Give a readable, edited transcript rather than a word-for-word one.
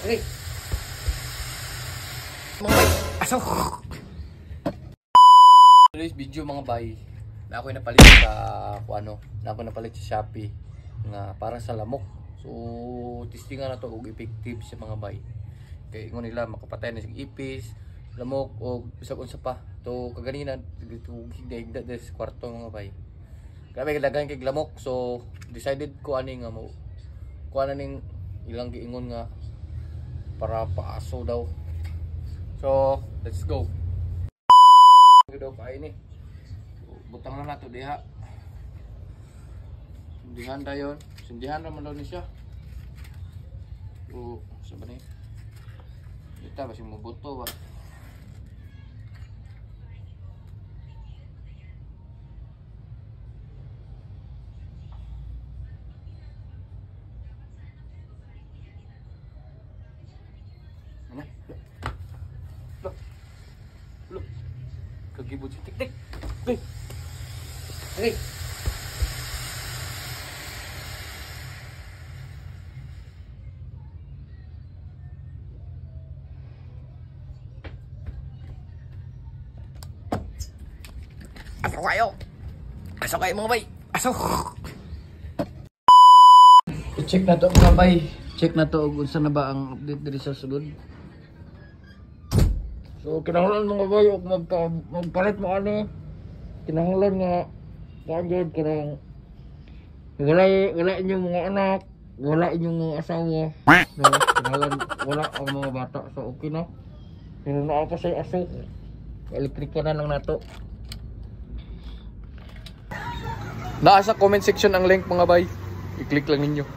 Hey. Mga bay, asaw. Today's video mga bay, na ako'y napalit sa napalit sa Shopee nga parang sa lamok. So testingan na to og effective sa mga bay. Kay ingon nila makapatay na sig ipis, lamok o bisag unsa pa. To kaganina dito higda des kwarto mga bay. Grabe kadagan kay lamok, so decided ko ani nga mo kuha na ning ilang giingon nga para paaso daw. So let's go. Daw kay ni butang na nato diha. Sindihan dayon, sindihan naman daw ni siya. O sa ba ni kita basi mo buto ba. Look. Kagibot si tik-tik. Hey. Asaw kayo. Asaw kayo mga bay. Asaw. I-check na to mga bay. Check na to kung saan na ba ang update diri sa sulod. So kinahanglan mga bay og magpalit mo ani. Kinahanglan nga kagad kanang wala inyong mga anak, wala inyong mga asawa. No, kinahanglan wala ang mga bata. So okay na. Pero naa pa say aso. Electric na lang nato. Nasa comment section ang link mga bay. I-click lang ninyo.